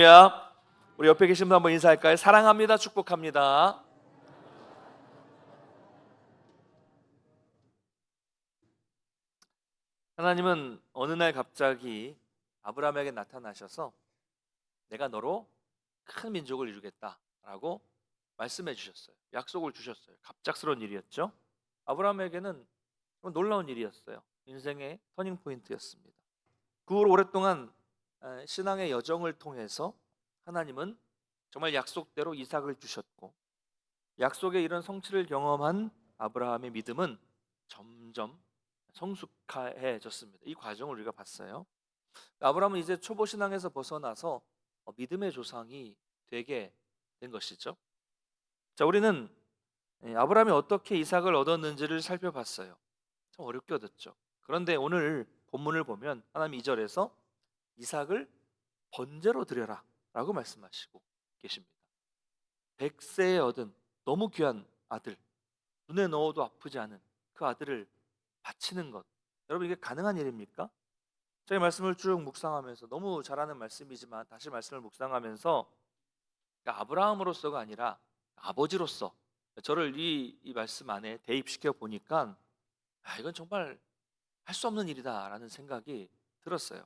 야, 우리 옆에 계신 분 한번 인사할까요? 사랑합니다. 축복합니다. 하나님은 어느 날 갑자기 아브라함에게 나타나셔서 내가 너로 큰 민족을 이루겠다라고 말씀해 주셨어요. 약속을 주셨어요. 갑작스러운 일이었죠. 아브라함에게는 놀라운 일이었어요. 인생의 터닝 포인트였습니다. 그 후로 오랫동안 신앙의 여정을 통해서 하나님은 정말 약속대로 이삭을 주셨고, 약속의 이런 성취를 경험한 아브라함의 믿음은 점점 성숙해졌습니다. 이 과정을 우리가 봤어요. 아브라함은 이제 초보 신앙에서 벗어나서 믿음의 조상이 되게 된 것이죠. 자, 우리는 아브라함이 어떻게 이삭을 얻었는지를 살펴봤어요. 참 어렵게 얻었죠. 그런데 오늘 본문을 보면 하나님 2절에서 이삭을 번제로 드려라 라고 말씀하시고 계십니다. 100세에 얻은 너무 귀한 아들, 눈에 넣어도 아프지 않은 그 아들을 바치는 것, 여러분 이게 가능한 일입니까? 저희 말씀을 쭉 묵상하면서, 너무 잘하는 말씀이지만 다시 말씀을 묵상하면서, 그러니까 아브라함으로서가 아니라 아버지로서 저를 이 말씀 안에 대입시켜 보니까 이건 정말 할 수 없는 일이다라는 생각이 들었어요.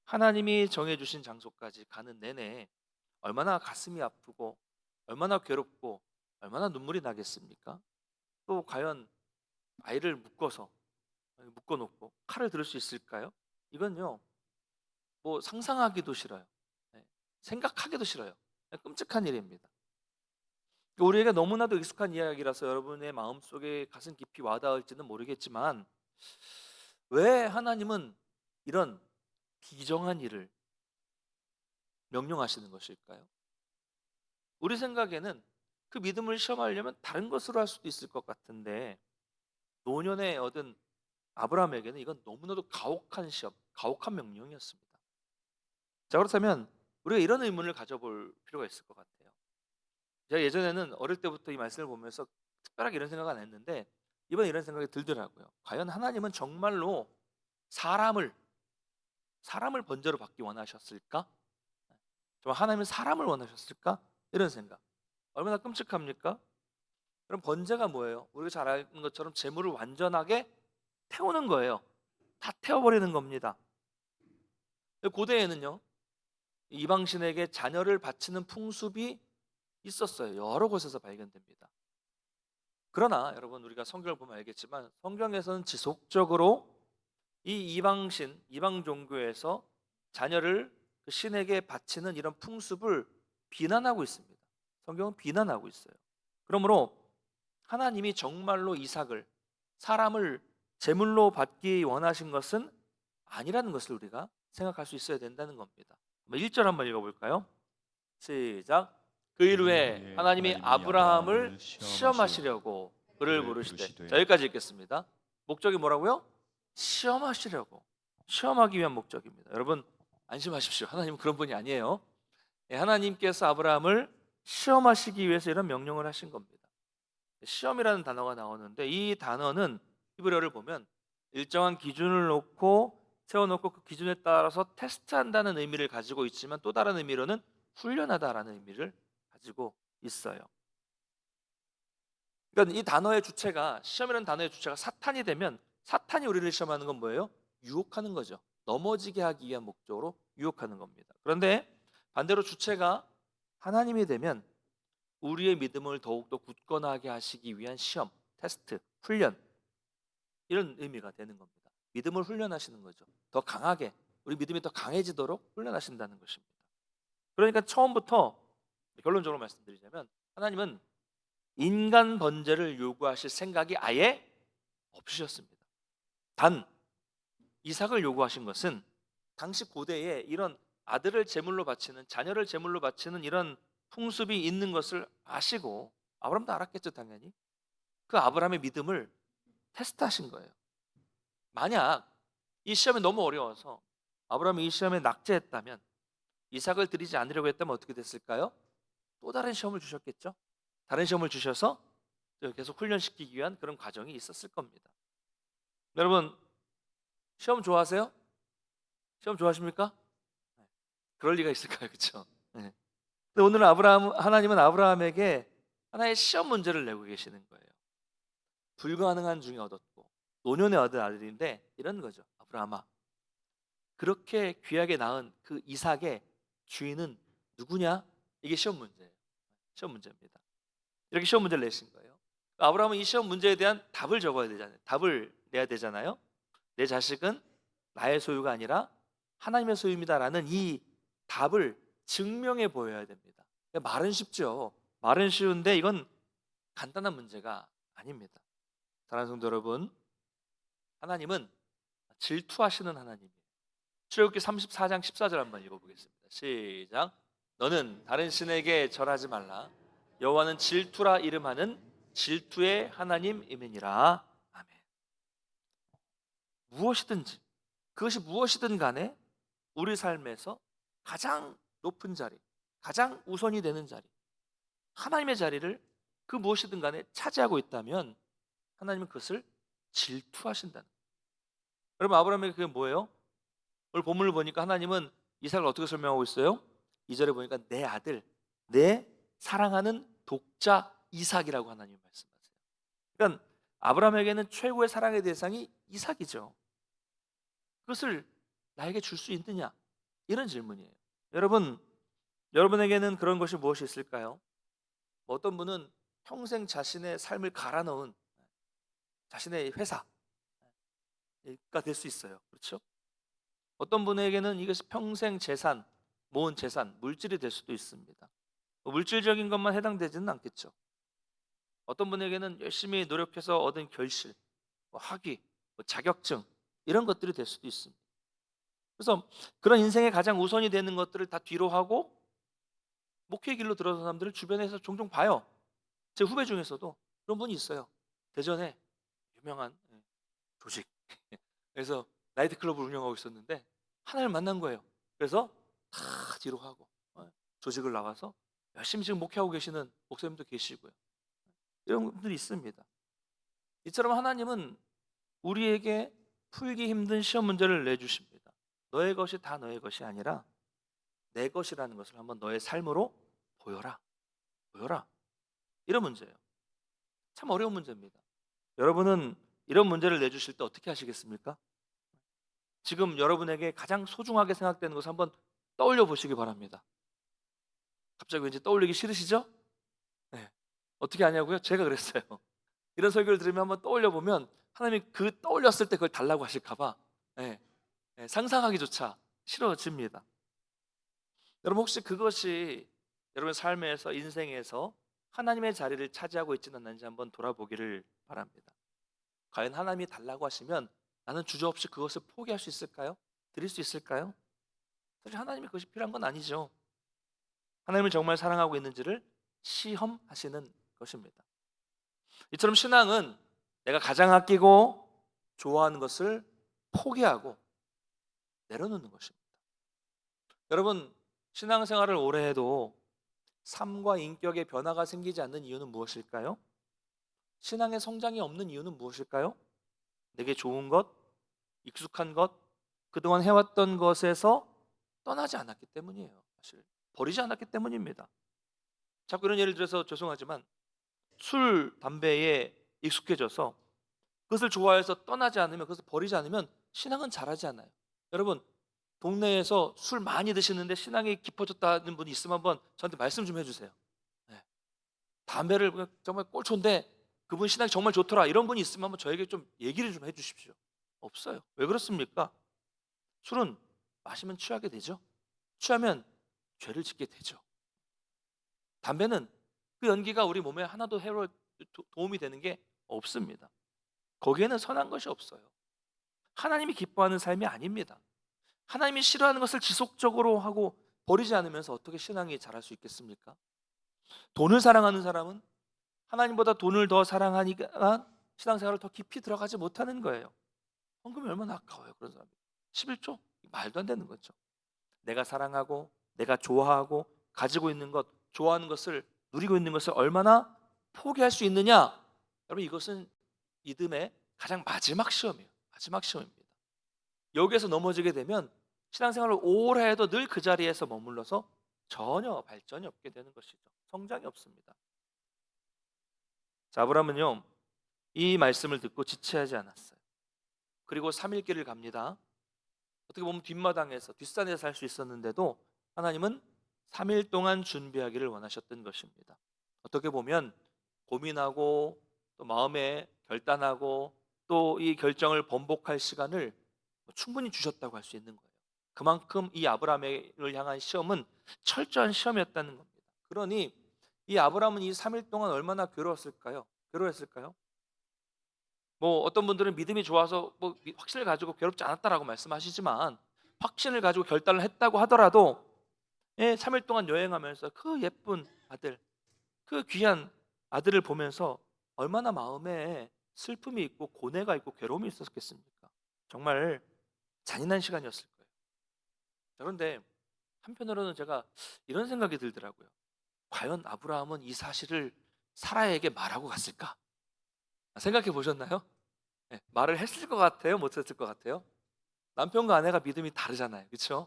하나님이 정해주신 장소까지 가는 내내 얼마나 가슴이 아프고 얼마나 괴롭고 얼마나 눈물이 나겠습니까? 또 과연 아이를 묶어놓고 칼을 들을 수 있을까요? 이건요, 뭐 상상하기도 싫어요. 네, 생각하기도 싫어요. 끔찍한 일입니다. 우리에게 너무나도 익숙한 이야기라서 여러분의 마음속에 가슴 깊이 와닿을지는 모르겠지만, 왜 하나님은 이런 비정한 일을 명령하시는 것일까요? 우리 생각에는 그 믿음을 시험하려면 다른 것으로 할 수도 있을 것 같은데, 노년에 얻은 아브라함에게는 이건 너무나도 가혹한 시험, 가혹한 명령이었습니다. 자, 그렇다면 우리가 이런 의문을 가져볼 필요가 있을 것 같아요. 제가 예전에는 어릴 때부터 이 말씀을 보면서 특별하게 이런 생각 안 했는데, 이번에 이런 생각이 들더라고요. 과연 하나님은 정말로 사람을 번제로 받기 원하셨을까? 정말 하나님은 사람을 원하셨을까? 이런 생각. 얼마나 끔찍합니까? 그럼 번제가 뭐예요? 우리가 잘 아는 것처럼 재물을 완전하게 태우는 거예요. 다 태워버리는 겁니다. 고대에는요, 이방신에게 자녀를 바치는 풍습이 있었어요. 여러 곳에서 발견됩니다. 그러나 여러분, 우리가 성경을 보면 알겠지만 성경에서는 지속적으로 이 이방 종교에서 자녀를 그 신에게 바치는 이런 풍습을 비난하고 있습니다. 성경은 비난하고 있어요. 그러므로 하나님이 정말로 이삭을, 사람을 제물로 받기 원하신 것은 아니라는 것을 우리가 생각할 수 있어야 된다는 겁니다. 1절 한번 읽어볼까요? 시작. 그 일 후에 하나님이 아브라함을 시험하시려고 그를 부르시되. 자, 여기까지 읽겠습니다. 목적이 뭐라고요? 시험하시려고. 시험하기 위한 목적입니다. 여러분 안심하십시오. 하나님은 그런 분이 아니에요. 하나님께서 아브라함을 시험하시기 위해서 이런 명령을 하신 겁니다. 시험이라는 단어가 나오는데, 이 단어는 히브리어를 보면 일정한 기준을 세워놓고 그 기준에 따라서 테스트한다는 의미를 가지고 있지만, 또 다른 의미로는 훈련하다라는 의미를 가지고 있어요. 그러니까 이 단어의 주체가, 시험이라는 단어의 주체가 사탄이 되면, 사탄이 우리를 시험하는 건 뭐예요? 유혹하는 거죠. 넘어지게 하기 위한 목적으로 유혹하는 겁니다. 그런데 반대로 주체가 하나님이 되면 우리의 믿음을 더욱더 굳건하게 하시기 위한 시험, 테스트, 훈련, 이런 의미가 되는 겁니다. 믿음을 훈련하시는 거죠. 더 강하게, 우리 믿음이 더 강해지도록 훈련하신다는 것입니다. 그러니까 처음부터 결론적으로 말씀드리자면, 하나님은 인간 번제를 요구하실 생각이 아예 없으셨습니다. 단 이삭을 요구하신 것은 당시 고대에 이런 아들을 제물로 바치는, 자녀를 제물로 바치는 이런 풍습이 있는 것을 아시고, 아브라함도 알았겠죠 당연히. 그 아브라함의 믿음을 테스트하신 거예요. 만약 이 시험이 너무 어려워서 아브라함이 이 시험에 낙제했다면, 이삭을 드리지 않으려고 했다면 어떻게 됐을까요? 또 다른 시험을 주셨겠죠. 다른 시험을 주셔서 계속 훈련시키기 위한 그런 과정이 있었을 겁니다. 여러분, 시험 좋아하세요? 시험 좋아하십니까? 그럴 리가 있을까요? 그렇죠? 네. 근데 오늘 하나님은 아브라함에게 하나의 시험 문제를 내고 계시는 거예요. 불가능한 중에 얻었고 노년에 얻은 아들인데 이런 거죠. 아브라함아, 그렇게 귀하게 낳은 그 이삭의 주인은 누구냐? 이게 시험 문제예요. 시험 문제입니다. 이렇게 시험 문제를 내신 거예요. 아브라함은 이 시험 문제에 대한 답을 적어야 되잖아요. 답을 내야 되잖아요. 내 자식은 나의 소유가 아니라 하나님의 소유입니다라는 이 답을 증명해 보여야 됩니다. 말은 쉽죠. 말은 쉬운데 이건 간단한 문제가 아닙니다. 사랑하는 성도 여러분, 하나님은 질투하시는 하나님이에요. 출애굽기 34장 14절 한번 읽어보겠습니다. 시작. 너는 다른 신에게 절하지 말라. 여호와는 질투라 이름하는 질투의 하나님이니라. 아멘. 무엇이든지, 그것이 무엇이든 간에 우리 삶에서 가장 높은 자리, 가장 우선이 되는 자리, 하나님의 자리를 그 무엇이든 간에 차지하고 있다면 하나님은 그것을 질투하신다는 거예요. 여러분, 아브라함에게 그게 뭐예요? 오늘 본문을 보니까 하나님은 이삭을 어떻게 설명하고 있어요? 2절에 보니까 내 아들, 내 사랑하는 독자 이삭이라고 하나님이 말씀하세요. 그러니까 아브라함에게는 최고의 사랑의 대상이 이삭이죠. 그것을 나에게 줄 수 있느냐? 이런 질문이에요. 여러분에게는 그런 것이 무엇이 있을까요? 어떤 분은 평생 자신의 삶을 갈아 넣은 자신의 회사가 될 수 있어요. 그렇죠? 어떤 분에게는 이것이 평생 재산, 모은 재산, 물질이 될 수도 있습니다. 물질적인 것만 해당되지는 않겠죠. 어떤 분에게는 열심히 노력해서 얻은 결실, 학위, 자격증 이런 것들이 될 수도 있습니다. 그래서 그런 인생의 가장 우선이 되는 것들을 다 뒤로 하고 목회 길로 들어선 사람들을 주변에서 종종 봐요. 제 후배 중에서도 그런 분이 있어요. 대전에 유명한 조직, 그래서 나이트클럽을 운영하고 있었는데 하나를 만난 거예요. 그래서 다 뒤로 하고 조직을 나와서 열심히 지금 목회하고 계시는 목사님도 계시고요. 이런 분들이 있습니다. 이처럼 하나님은 우리에게 풀기 힘든 시험 문제를 내주십니다. 너의 것이 다 너의 것이 아니라 내 것이라는 것을 한번 너의 삶으로 보여라. 이런 문제예요. 참 어려운 문제입니다. 여러분은 이런 문제를 내주실 때 어떻게 하시겠습니까? 지금 여러분에게 가장 소중하게 생각되는 것을 한번 떠올려 보시기 바랍니다. 갑자기 왠지 떠올리기 싫으시죠? 네. 어떻게 하냐고요? 제가 그랬어요. 이런 설교를 들으면 한번 떠올려 보면 하나님이 그 떠올렸을 때 그걸 달라고 하실까봐 상상하기조차 싫어집니다. 여러분, 혹시 그것이 여러분 삶에서, 인생에서 하나님의 자리를 차지하고 있지는 않는지 한번 돌아보기를 바랍니다. 과연 하나님이 달라고 하시면 나는 주저없이 그것을 포기할 수 있을까요? 드릴 수 있을까요? 사실 하나님이 그것이 필요한 건 아니죠. 하나님을 정말 사랑하고 있는지를 시험하시는 것입니다. 이처럼 신앙은 내가 가장 아끼고 좋아하는 것을 포기하고 내려놓는 것입니다. 여러분, 신앙생활을 오래 해도 삶과 인격의 변화가 생기지 않는 이유는 무엇일까요? 신앙의 성장이 없는 이유는 무엇일까요? 내게 좋은 것, 익숙한 것, 그동안 해왔던 것에서 떠나지 않았기 때문이에요. 사실 버리지 않았기 때문입니다. 자꾸 이런 예를 들어서 죄송하지만 술, 담배에 익숙해져서 그것을 좋아해서 떠나지 않으면, 그것을 버리지 않으면 신앙은 자라지 않아요. 여러분, 동네에서 술 많이 드시는데 신앙이 깊어졌다는 분이 있으면 한번 저한테 말씀 좀 해주세요. 네. 담배를 정말 꼴초인데 그분 신앙이 정말 좋더라, 이런 분이 있으면 한번 저에게 좀 얘기를 좀 해주십시오. 없어요. 왜 그렇습니까? 술은 마시면 취하게 되죠. 취하면 죄를 짓게 되죠. 담배는 그 연기가 우리 몸에 하나도 도움이 되는 게 없습니다. 거기에는 선한 것이 없어요. 하나님이 기뻐하는 삶이 아닙니다. 하나님이 싫어하는 것을 지속적으로 하고 버리지 않으면서 어떻게 신앙이 자랄 수 있겠습니까? 돈을 사랑하는 사람은 하나님보다 돈을 더 사랑하니까 신앙생활을 더 깊이 들어가지 못하는 거예요. 헌금이 얼마나 아까워요, 그런 사람이. 11조? 말도 안 되는 거죠. 내가 사랑하고 내가 좋아하고 가지고 있는 것, 좋아하는 것을, 누리고 있는 것을 얼마나 포기할 수 있느냐? 여러분, 이것은 믿음의 가장 마지막 시험이에요. 마지막 시험입니다. 여기에서 넘어지게 되면 신앙생활을 오래 해도 늘 그 자리에서 머물러서 전혀 발전이 없게 되는 것이죠. 성장이 없습니다. 자, 아브라함은요, 이 말씀을 듣고 지체하지 않았어요. 그리고 3일 길을 갑니다. 어떻게 보면 뒷마당에서 뒷산에서 살 수 있었는데도 하나님은 3일 동안 준비하기를 원하셨던 것입니다. 어떻게 보면 고민하고 또 마음에 결단하고 또 이 결정을 번복할 시간을 충분히 주셨다고 할 수 있는 거예요. 그만큼 이 아브라함을 향한 시험은 철저한 시험이었다는 겁니다. 그러니 이 아브라함은 이 3일 동안 얼마나 괴로웠을까요? 괴로웠을까요? 뭐 어떤 분들은 믿음이 좋아서 뭐 확신을 가지고 괴롭지 않았다라고 말씀하시지만, 확신을 가지고 결단을 했다고 하더라도 3일 동안 여행하면서 그 예쁜 아들, 그 귀한 아들을 보면서 얼마나 마음에 슬픔이 있고 고뇌가 있고 괴로움이 있었겠습니까? 정말 잔인한 시간이었을 거예요. 그런데 한편으로는 제가 이런 생각이 들더라고요. 과연 아브라함은 이 사실을 사라에게 말하고 갔을까? 생각해 보셨나요? 말을 했을 것 같아요? 못 했을 것 같아요? 남편과 아내가 믿음이 다르잖아요. 그렇죠?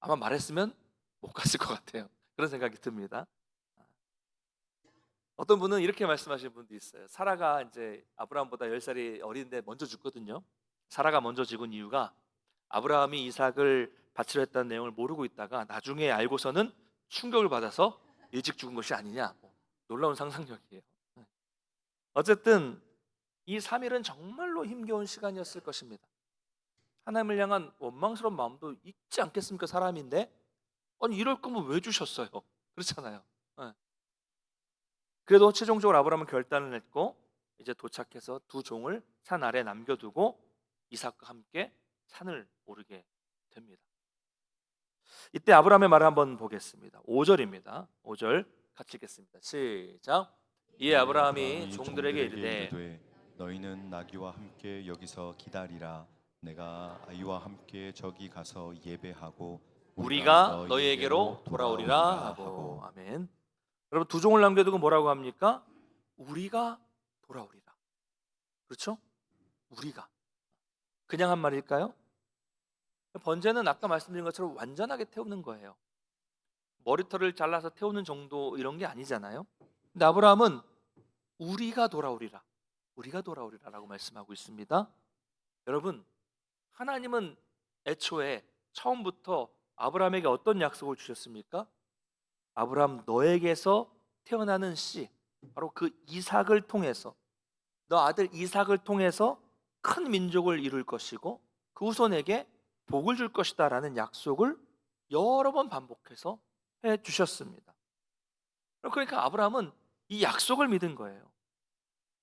아마 말했으면 못 갔을 것 같아요. 그런 생각이 듭니다. 어떤 분은 이렇게 말씀하시는 분도 있어요. 사라가 이제 아브라함보다 10살이 어린데 먼저 죽거든요. 사라가 먼저 죽은 이유가 아브라함이 이삭을 바치려 했다는 내용을 모르고 있다가 나중에 알고서는 충격을 받아서 일찍 죽은 것이 아니냐. 놀라운 상상력이에요. 어쨌든 이 3일은 정말로 힘겨운 시간이었을 것입니다. 하나님을 향한 원망스러운 마음도 있지 않겠습니까? 사람인데 아니 이럴 거면 왜 주셨어요? 그렇잖아요. 예. 그래도 최종적으로 아브라함은 결단을 했고 이제 도착해서 두 종을 산 아래 남겨두고 이삭과 함께 산을 오르게 됩니다. 이때 아브라함의 말을 한번 보겠습니다. 5절입니다. 5절 같이 읽겠습니다. 시작. 이에 아브라함이 종들에게 이르되 너희는 나귀와 함께 여기서 기다리라. 내가 아이와 함께 저기 가서 예배하고 우리가 너희에게로 돌아오리라 하고. 아멘. 여러분, 두 종을 남겨두고 뭐라고 합니까? 우리가 돌아오리라. 그렇죠? 우리가. 그냥 한 말일까요? 번제는 아까 말씀드린 것처럼 완전하게 태우는 거예요. 머리털을 잘라서 태우는 정도 이런 게 아니잖아요. 근데 아브라함은 우리가 돌아오리라. 우리가 돌아오리라라고 말씀하고 있습니다. 여러분, 하나님은 애초에 처음부터 아브라함에게 어떤 약속을 주셨습니까? 아브라함, 너에게서 태어나는 씨, 바로 그 이삭을 통해서, 너 아들 이삭을 통해서 큰 민족을 이룰 것이고 그 후손에게 복을 줄 것이다 라는 약속을 여러 번 반복해서 해 주셨습니다. 그러니까 아브라함은 이 약속을 믿은 거예요.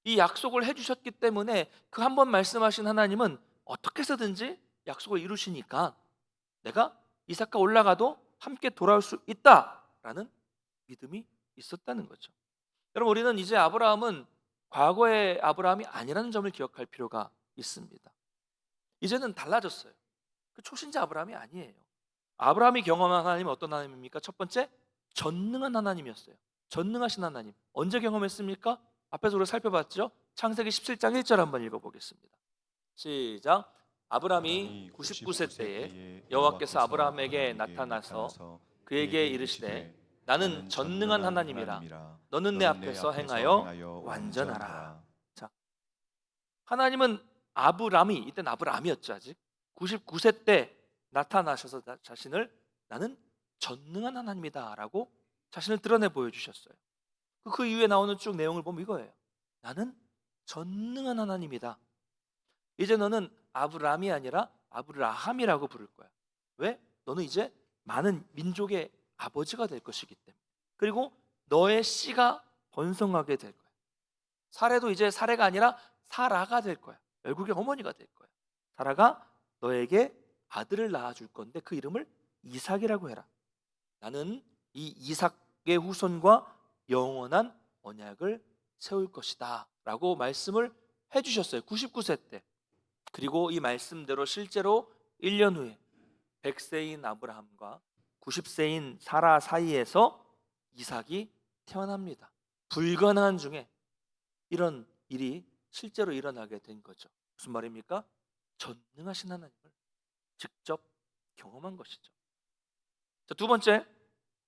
이 약속을 해 주셨기 때문에 그 한 번 말씀하신 하나님은 어떻게 해서든지 약속을 이루시니까 내가 이삭과 올라가도 함께 돌아올 수 있다라는 믿음이 있었다는 거죠. 여러분, 우리는 이제 아브라함은 과거의 아브라함이 아니라는 점을 기억할 필요가 있습니다. 이제는 달라졌어요. 그 초신자 아브라함이 아니에요. 아브라함이 경험한 하나님은 어떤 하나님입니까? 첫 번째, 전능한 하나님이었어요. 전능하신 하나님. 언제 경험했습니까? 앞에서 우리가 살펴봤죠? 창세기 17장 1절 한번 읽어보겠습니다. 시작. 아브라함이 99세 때에 여호와께서 아브라함에게 나타나서 그에게 이르시되 나는 전능한 하나님이라 너는 내 앞에서 행하여 완전하라. 자, 하나님은 아브람이, 이때는 아브람이었죠 아직, 99세 때 나타나셔서 자신을 나는 전능한 하나님이다 라고 자신을 드러내 보여주셨어요. 그 이후에 나오는 쭉 내용을 보면 이거예요. 나는 전능한 하나님이다. 이제 너는 아브람이 아니라 아브라함이라고 부를 거야. 왜? 너는 이제 많은 민족의 아버지가 될 것이기 때문에. 그리고 너의 씨가 번성하게 될 거야. 사례도 이제 사례가 아니라 사라가 될 거야. 결국에 어머니가 될 거야. 사라가 너에게 아들을 낳아줄 건데 그 이름을 이삭이라고 해라. 나는 이 이삭의 후손과 영원한 언약을 세울 것이다 라고 말씀을 해주셨어요. 99세 때. 그리고 이 말씀대로 실제로 1년 후에 100세인 아브라함과 90세인 사라 사이에서 이삭이 태어납니다. 불가능한 중에 이런 일이 실제로 일어나게 된 거죠. 무슨 말입니까? 전능하신 하나님을 직접 경험한 것이죠. 자, 두 번째,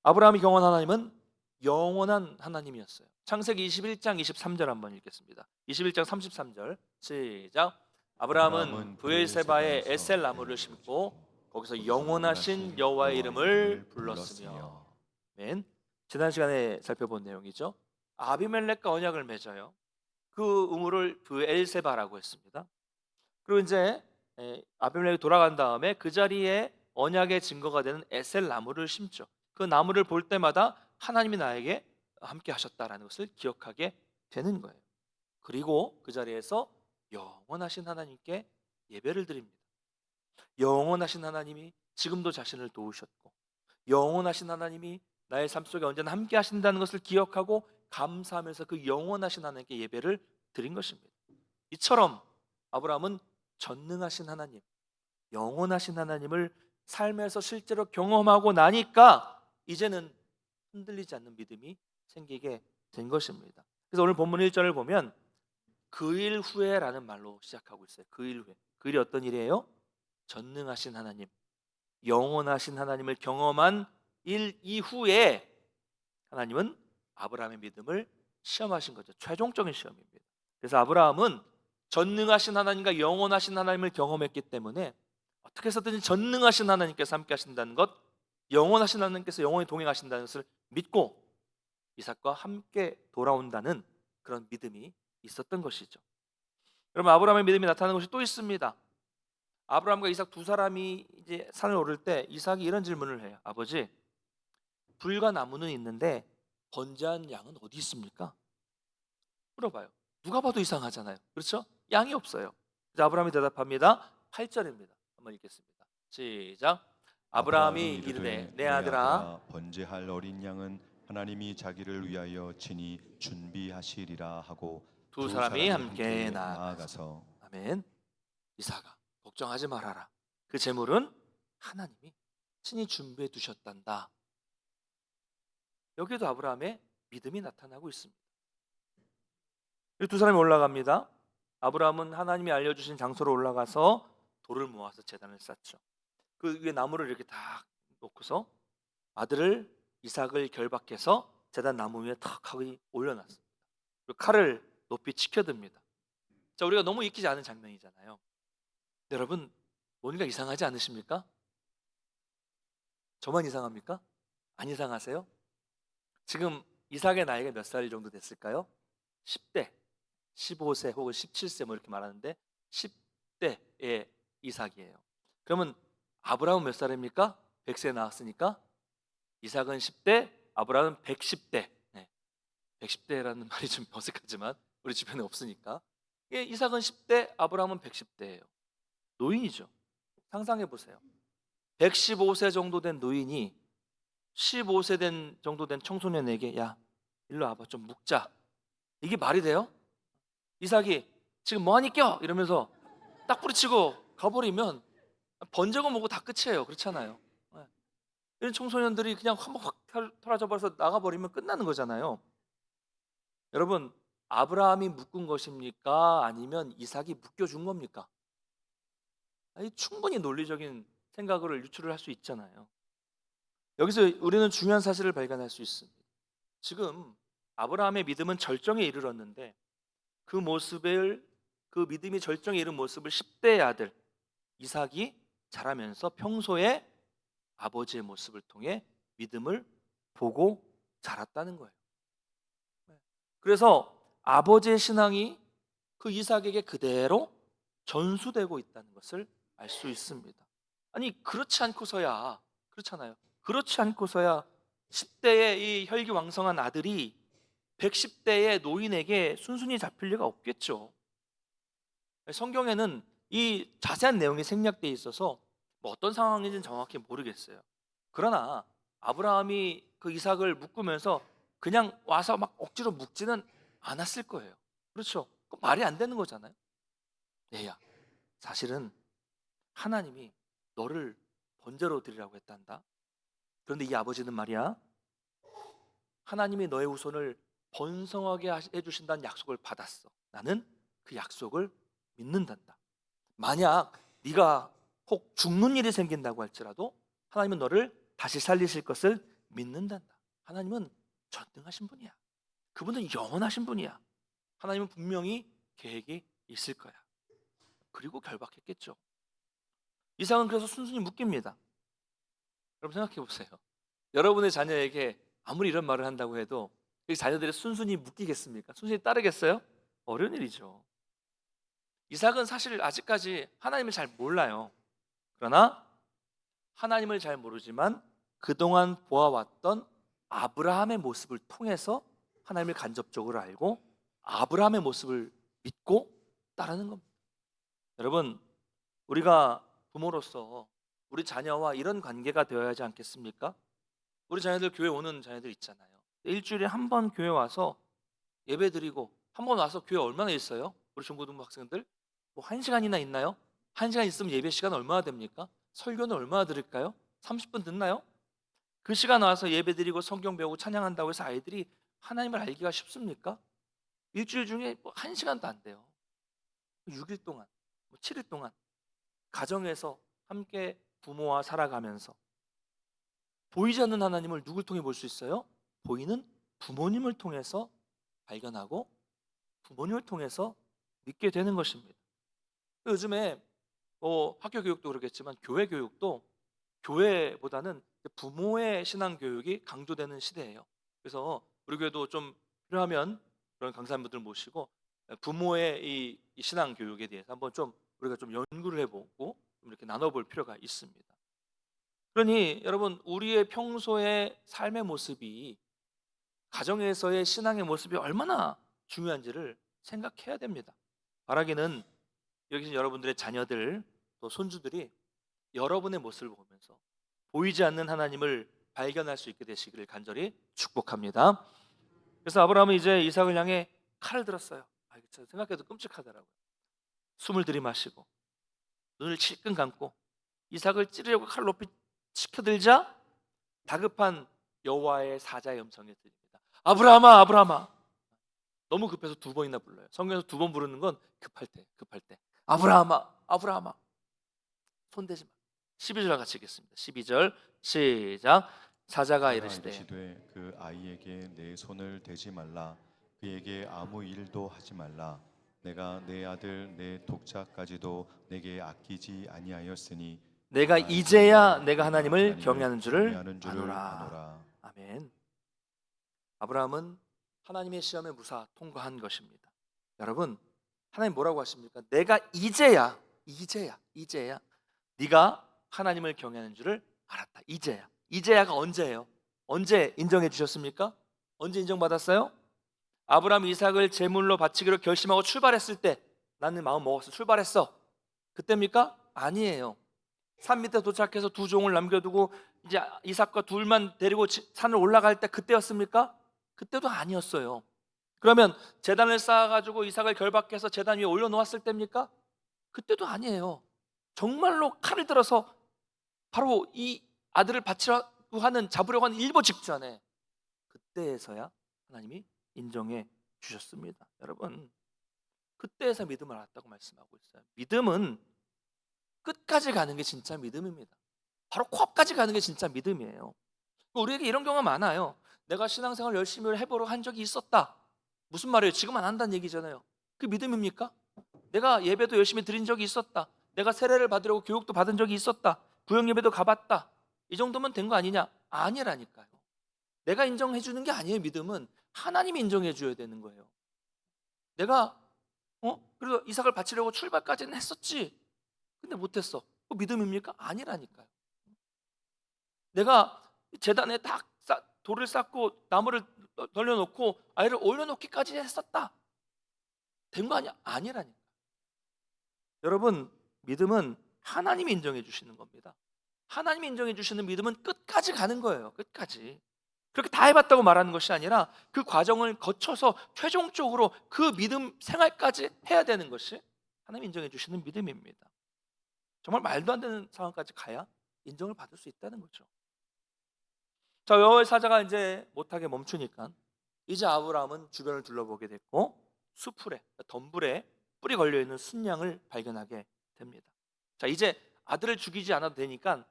아브라함이 경험한 하나님은 영원한 하나님이었어요. 창세기 21장 23절 한번 읽겠습니다. 21장 33절 시작. 아브라함은 브엘세바에 에셀 나무를 심고 거기서 영원하신 여호와의 이름을 불렀으며. 맨 지난 시간에 살펴본 내용이죠. 아비멜렉과 언약을 맺어요. 그 우물을 브엘세바라고 했습니다. 그리고 이제 아비멜렉이 돌아간 다음에 그 자리에 언약의 증거가 되는 에셀 나무를 심죠. 그 나무를 볼 때마다 하나님이 나에게 함께 하셨다라는 것을 기억하게 되는 거예요. 그리고 그 자리에서 영원하신 하나님께 예배를 드립니다. 영원하신 하나님이 지금도 자신을 도우셨고, 영원하신 하나님이 나의 삶 속에 언제나 함께 하신다는 것을 기억하고 감사하면서 그 영원하신 하나님께 예배를 드린 것입니다. 이처럼 아브라함은 전능하신 하나님, 영원하신 하나님을 삶에서 실제로 경험하고 나니까 이제는 흔들리지 않는 믿음이 생기게 된 것입니다. 그래서 오늘 본문 1절을 보면 그 일 후에라는 말로 시작하고 있어요. 그 일 후에. 그 일이 어떤 일이에요? 전능하신 하나님, 영원하신 하나님을 경험한 일 이후에 하나님은 아브라함의 믿음을 시험하신 거죠. 최종적인 시험입니다. 그래서 아브라함은 전능하신 하나님과 영원하신 하나님을 경험했기 때문에 어떻게 해서든지 전능하신 하나님께서 함께 하신다는 것, 영원하신 하나님께서 영원히 동행하신다는 것을 믿고 이삭과 함께 돌아온다는 그런 믿음이 있었던 것이죠. 여러분, 아브라함의 믿음이 나타나는 것이 또 있습니다. 아브라함과 이삭 두 사람이 이제 산을 오를 때 이삭이 이런 질문을 해요. 아버지, 불과 나무는 있는데 번제한 양은 어디 있습니까? 물어봐요. 누가 봐도 이상하잖아요. 그렇죠? 양이 없어요. 그래서 아브라함이 대답합니다. 8절입니다. 한번 읽겠습니다. 시작. 아브라함이 이르되 내 아들아, 번제할 어린 양은 하나님이 자기를 위하여 친히 준비하시리라 하고 두 사람이 함께 나아가서. 아멘. 이삭아, 걱정하지 말아라. 그 제물은 하나님이 친히 준비해 두셨단다. 여기도 아브라함의 믿음이 나타나고 있습니다. 이 두 사람이 올라갑니다. 아브라함은 하나님이 알려주신 장소로 올라가서 돌을 모아서 제단을 쌓죠. 그 위에 나무를 이렇게 딱 놓고서 아들을 이삭을 결박해서 제단 나무 위에 탁 하고 올려놨습니다. 그리고 칼을 높이 치켜듭니다. 자, 우리가 너무 익히지 않은 장면이잖아요. 여러분, 뭔가 이상하지 않으십니까? 저만 이상합니까? 안 이상하세요? 지금 이삭의 나이가 몇 살 정도 됐을까요? 10대, 15세 혹은 17세 뭐 이렇게 말하는데 10대의 이삭이에요. 그러면 아브라함은 몇 살입니까? 100세에 나왔으니까 이삭은 10대, 아브라함은 110대. 110대라는 말이 좀 어색하지만 우리 주변에 없으니까. 이삭은 10대, 아브라함은 110대예요. 노인이죠. 상상해 보세요. 115세 정도 된 노인이 15세 정도 된 청소년에게 야, 일로 와봐, 좀 묵자. 이게 말이 돼요? 이삭이 지금 뭐하니 껴? 이러면서 딱 부딪히고 가버리면 번제고 뭐고 다 끝이에요. 그렇잖아요. 이런 청소년들이 그냥 한번 확 털어져 버려서 나가버리면 끝나는 거잖아요. 여러분, 아브라함이 묶은 것입니까? 아니면 이삭이 묶여준 겁니까? 아니, 충분히 논리적인 생각을 유출을 할 수 있잖아요. 여기서 우리는 중요한 사실을 발견할 수 있습니다. 지금 아브라함의 믿음은 절정에 이르렀는데 그 믿음이 절정에 이른 모습을 10대의 아들 이삭이 자라면서 평소에 아버지의 모습을 통해 믿음을 보고 자랐다는 거예요. 그래서 아버지의 신앙이 그 이삭에게 그대로 전수되고 있다는 것을 알 수 있습니다. 아니, 그렇잖아요. 그렇지 않고서야 10대의 이 혈기왕성한 아들이 110대의 노인에게 순순히 잡힐 리가 없겠죠. 성경에는 이 자세한 내용이 생략되어 있어서 뭐 어떤 상황인지는 정확히 모르겠어요. 그러나 아브라함이 그 이삭을 묶으면서 그냥 와서 막 억지로 묶지는 않았을 거예요. 그렇죠? 그 말이 안 되는 거잖아요. 얘야, 사실은 하나님이 너를 번제로 드리라고 했단다. 그런데 이 아버지는 말이야, 하나님이 너의 후손을 번성하게 해주신다는 약속을 받았어. 나는 그 약속을 믿는단다. 만약 네가 혹 죽는 일이 생긴다고 할지라도 하나님은 너를 다시 살리실 것을 믿는단다. 하나님은 전능하신 분이야. 그분은 영원하신 분이야. 하나님은 분명히 계획이 있을 거야. 그리고 결박했겠죠. 이삭은 그래서 순순히 묵깁니다. 여러분 생각해 보세요. 여러분의 자녀에게 아무리 이런 말을 한다고 해도 그 자녀들이 순순히 묵기겠습니까? 순순히 따르겠어요? 어려운 일이죠. 이삭은 사실 아직까지 하나님을 잘 몰라요. 그러나 하나님을 잘 모르지만 그동안 보아왔던 아브라함의 모습을 통해서 하나님을 간접적으로 알고 아브라함의 모습을 믿고 따르는 겁니다. 여러분, 우리가 부모로서 우리 자녀와 이런 관계가 되어야 하지 않겠습니까? 우리 자녀들 교회 오는 자녀들 있잖아요. 일주일에 한 번 교회 와서 예배 드리고 한 번 와서 교회 얼마나 있어요? 우리 중고등부 학생들 뭐 1시간이나 있나요? 1시간 있으면 예배 시간 얼마나 됩니까? 설교는 얼마나 들을까요? 30분 듣나요? 그 시간 와서 예배 드리고 성경 배우고 찬양한다고 해서 아이들이 하나님을 알기가 쉽습니까? 일주일 중에 뭐 1시간도 안 돼요. 6일 동안, 뭐 7일 동안 가정에서 함께 부모와 살아가면서 보이지 않는 하나님을 누굴 통해 볼 수 있어요? 보이는 부모님을 통해서 발견하고 부모님을 통해서 믿게 되는 것입니다. 요즘에 학교 교육도 그렇겠지만 교회 교육도 교회보다는 부모의 신앙 교육이 강조되는 시대예요. 그래서 우리 교회도 좀 필요하면 그런 강사님들 모시고 부모의 이 신앙 교육에 대해서 한번 좀 우리가 좀 연구를 해보고 좀 이렇게 나눠볼 필요가 있습니다. 그러니 여러분, 우리의 평소의 삶의 모습이 가정에서의 신앙의 모습이 얼마나 중요한지를 생각해야 됩니다. 바라기는 여기 계신 여러분들의 자녀들 또 손주들이 여러분의 모습을 보면서 보이지 않는 하나님을 발견할 수 있게 되시기를 간절히 축복합니다. 그래서 아브라함은 이제 이삭을 향해 칼을 들었어요. 생각해도 끔찍하더라고요. 숨을 들이마시고 눈을 찔끔 감고 이삭을 찌르려고 칼을 높이 치켜들자 다급한 여호와의 사자의 음성이 들립니다. 아브라함아, 아브라함아. 너무 급해서 2번이나 불러요. 성경에서 2번 부르는 건 급할 때. 아브라함아, 아브라함아. 손대지 마. 12절 같이 읽겠습니다. 12절 시작. 사자가 이르시되 그 아이에게 내 손을 대지 말라. 그에게 아무 일도 하지 말라. 내가 내 아들 내 독자까지도 내게 아끼지 아니하였으니 내가 이제야 내가 하나님을 경외하는 줄을 아노라. 아멘. 아브라함은 하나님의 시험에 무사 통과한 것입니다. 여러분, 하나님 뭐라고 하십니까? 내가 이제야 네가 하나님을 경외하는 줄을 알았다. 이제야가 언제예요? 언제 인정해 주셨습니까? 언제 인정받았어요? 아브라함 이삭을 제물로 바치기로 결심하고 출발했을 때 나는 마음 먹었어, 출발했어. 그때입니까? 아니에요. 산 밑에 도착해서 2종을 남겨두고 이제 이삭과 둘만 데리고 산을 올라갈 때 그때였습니까? 그때도 아니었어요. 그러면 제단을 쌓아가지고 이삭을 결박해서 제단 위에 올려놓았을 때입니까? 그때도 아니에요. 정말로 칼을 들어서 바로 이 아들을 바치려고 하는, 잡으려고 하는 일보 직전에 그때에서야 하나님이 인정해 주셨습니다. 여러분, 그때에서 믿음을 알았다고 말씀하고 있어요. 믿음은 끝까지 가는 게 진짜 믿음입니다. 바로 코앞까지 가는 게 진짜 믿음이에요. 우리에게 이런 경우가 많아요. 내가 신앙생활 열심히 해보려 한 적이 있었다. 무슨 말이에요? 지금 안 한다는 얘기잖아요. 그 믿음입니까? 내가 예배도 열심히 드린 적이 있었다. 내가 세례를 받으려고 교육도 받은 적이 있었다. 구역 예배도 가봤다. 이 정도면 된 거 아니냐? 아니라니까요. 내가 인정해 주는 게 아니에요. 믿음은 하나님이 인정해 줘야 되는 거예요. 내가 그래도 이삭을 바치려고 출발까지는 했었지. 근데 못했어. 그 믿음입니까? 아니라니까요. 내가 제단에 딱 돌을 쌓고 나무를 널려놓고 아이를 올려놓기까지 했었다. 된 거 아니야? 아니라니까. 여러분, 믿음은 하나님이 인정해 주시는 겁니다. 하나님이 인정해 주시는 믿음은 끝까지 가는 거예요. 끝까지. 그렇게 다 해봤다고 말하는 것이 아니라 그 과정을 거쳐서 최종적으로 그 믿음 생활까지 해야 되는 것이 하나님 인정해 주시는 믿음입니다. 정말 말도 안 되는 상황까지 가야 인정을 받을 수 있다는 거죠. 자, 여호와의 사자가 이제 못하게 멈추니까 이제 아브라함은 주변을 둘러보게 됐고 수풀에, 덤불에 뿔이 걸려있는 순양을 발견하게 됩니다. 자, 이제 아들을 죽이지 않아도 되니까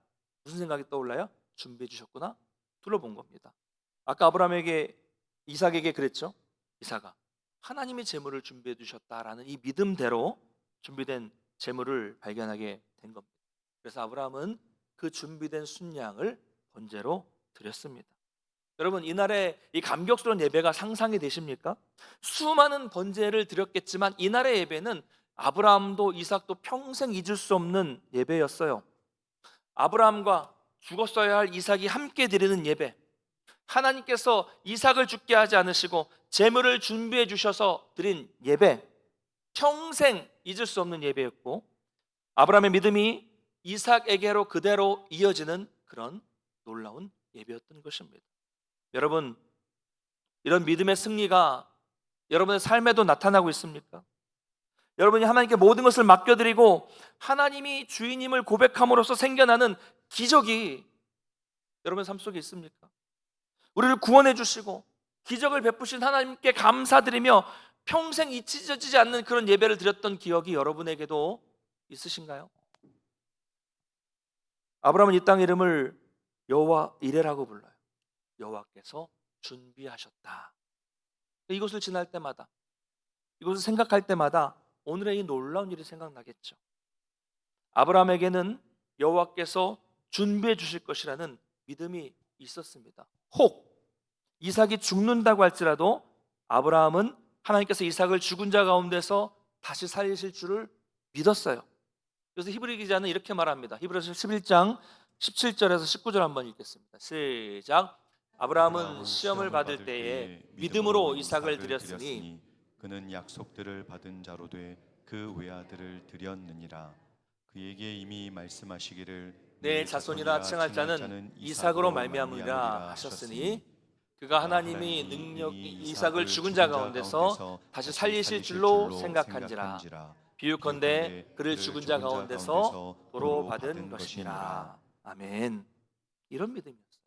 무슨 생각이 떠올라요? 준비해 주셨구나. 둘러본 겁니다. 아까 아브라함에게 이삭에게 그랬죠. 이삭아, 하나님이 재물을 준비해 주셨다라는 이 믿음대로 준비된 재물을 발견하게 된 겁니다. 그래서 아브라함은 그 준비된 순양을 번제로 드렸습니다. 여러분, 이날의 이 감격스러운 예배가 상상이 되십니까? 수많은 번제를 드렸겠지만 이날의 예배는 아브라함도 이삭도 평생 잊을 수 없는 예배였어요. 아브라함과 죽었어야 할 이삭이 함께 드리는 예배, 하나님께서 이삭을 죽게 하지 않으시고 제물을 준비해 주셔서 드린 예배, 평생 잊을 수 없는 예배였고, 아브라함의 믿음이 이삭에게로 그대로 이어지는 그런 놀라운 예배였던 것입니다. 여러분, 이런 믿음의 승리가 여러분의 삶에도 나타나고 있습니까? 여러분이 하나님께 모든 것을 맡겨드리고 하나님이 주인임을 고백함으로써 생겨나는 기적이 여러분 삶 속에 있습니까? 우리를 구원해 주시고 기적을 베푸신 하나님께 감사드리며 평생 잊혀지지 않는 그런 예배를 드렸던 기억이 여러분에게도 있으신가요? 아브라함은 이 땅 이름을 여호와 이레라고 불러요. 여호와께서 준비하셨다. 이곳을 지날 때마다, 이곳을 생각할 때마다 오늘의 이 놀라운 일이 생각나겠죠. 아브라함에게는 여호와께서 준비해 주실 것이라는 믿음이 있었습니다. 혹 이삭이 죽는다고 할지라도 아브라함은 하나님께서 이삭을 죽은 자 가운데서 다시 살리실 줄을 믿었어요. 그래서 히브리 기자는 이렇게 말합니다. 히브리서 11장 17절에서 19절 한번 읽겠습니다. 시작. 아브라함은 시험을 받을 때에 믿음으로 이삭을 드렸으니 그는 약속들을 받은 자로 돼 그 외아들을 드렸느니라. 그에게 이미 말씀하시기를 내 자손이라 칭할 자는 이삭으로 말미암으리라 하셨으니 그가 하나님이 능력이 이삭을 죽은 자 가운데서 다시 살리실 줄로 생각한지라. 비유컨대 그를 죽은 자 가운데서 도로 받은 것이니라. 아멘. 이런 믿음이었어요.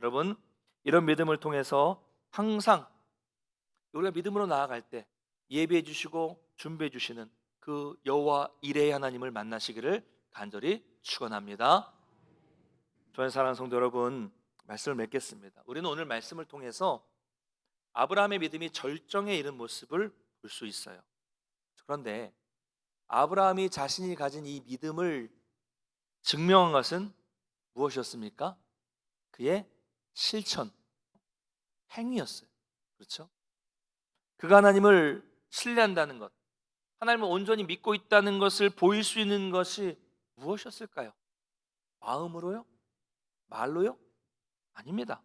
여러분, 이런 믿음을 통해서 항상 우리가 믿음으로 나아갈 때 예배해 주시고 준비해 주시는 그 여호와 이레의 하나님을 만나시기를 간절히 축원합니다. 좋아하는 사랑하는 성도 여러분, 말씀을 맺겠습니다. 우리는 오늘 말씀을 통해서 아브라함의 믿음이 절정에 이른 모습을 볼 수 있어요. 그런데 아브라함이 자신이 가진 이 믿음을 증명한 것은 무엇이었습니까? 그의 실천, 행위였어요. 그렇죠? 그가 하나님을 신뢰한다는 것, 하나님을 온전히 믿고 있다는 것을 보일 수 있는 것이 무엇이었을까요? 마음으로요? 말로요? 아닙니다.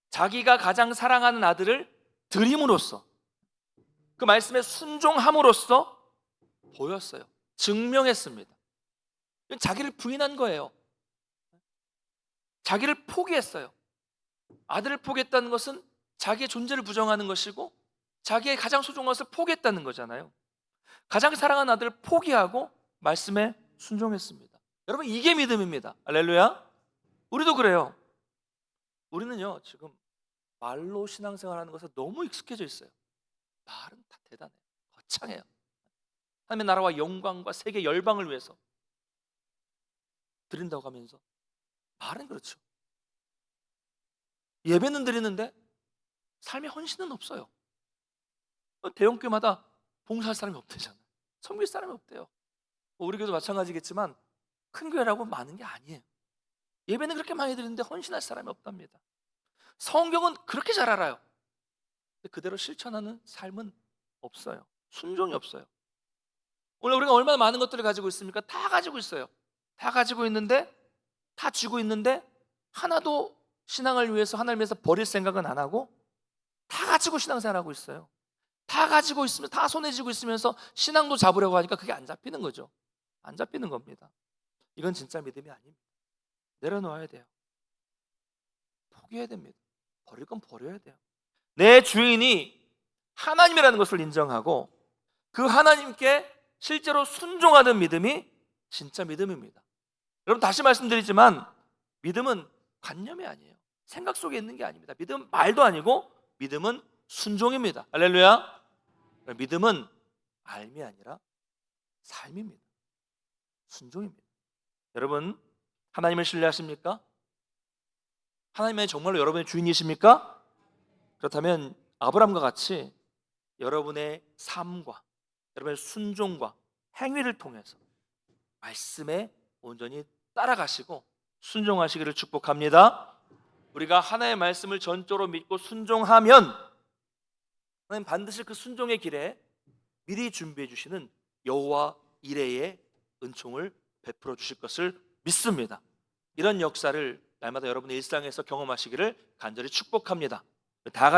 자기가 가장 사랑하는 아들을 드림으로써, 그 말씀에 순종함으로써 보였어요. 증명했습니다. 자기를 부인한 거예요. 자기를 포기했어요. 아들을 포기했다는 것은 자기의 존재를 부정하는 것이고 자기의 가장 소중한 것을 포기했다는 거잖아요. 가장 사랑하는 아들을 포기하고 말씀에 순종했습니다. 여러분, 이게 믿음입니다. 할렐루야. 우리도 그래요. 우리는요 지금 말로 신앙생활하는 것에 너무 익숙해져 있어요. 말은 다 대단해요. 거창해요. 하나님의 나라와 영광과 세계 열방을 위해서 드린다고 하면서 말은 그렇죠. 예배는 드리는데 삶의 헌신은 없어요. 대형교회마다 봉사할 사람이 없대잖아요. 섬길 사람이 없대요. 우리 교회도 마찬가지겠지만 큰 교회라고 많은 게 아니에요. 예배는 그렇게 많이 드리는데 헌신할 사람이 없답니다. 성경은 그렇게 잘 알아요. 근데 그대로 실천하는 삶은 없어요. 순종이 없어요. 오늘 우리가 얼마나 많은 것들을 가지고 있습니까? 다 가지고 있어요. 다 가지고 있는데, 다 쥐고 있는데 하나도 신앙을 위해서 하나님을 위해서 버릴 생각은 안 하고 다 가지고 신앙생활하고 있어요. 다 가지고 있으면, 다 손에 쥐고 있으면서 신앙도 잡으려고 하니까 그게 안 잡히는 거죠. 안 잡히는 겁니다. 이건 진짜 믿음이 아닙니다. 내려놓아야 돼요. 포기해야 됩니다. 버릴 건 버려야 돼요. 내 주인이 하나님이라는 것을 인정하고 그 하나님께 실제로 순종하는 믿음이 진짜 믿음입니다. 여러분, 다시 말씀드리지만 믿음은 관념이 아니에요. 생각 속에 있는 게 아닙니다. 믿음은 말도 아니고 믿음은 순종입니다. 할렐루야. 믿음은 알미 아니라 삶입니다. 순종입니다. 여러분, 하나님을 신뢰하십니까? 하나님의 정말로 여러분의 주인이십니까? 그렇다면 아브라함과 같이 여러분의 삶과 여러분의 순종과 행위를 통해서 말씀에 온전히 따라가시고 순종하시기를 축복합니다. 우리가 하나님의 말씀을 전적으로 믿고 순종하면 하나님 반드시 그 순종의 길에 미리 준비해 주시는 여호와 이레의 은총을 베풀어 주실 것을 믿습니다. 이런 역사를 날마다 여러분의 일상에서 경험하시기를 간절히 축복합니다. 다 같이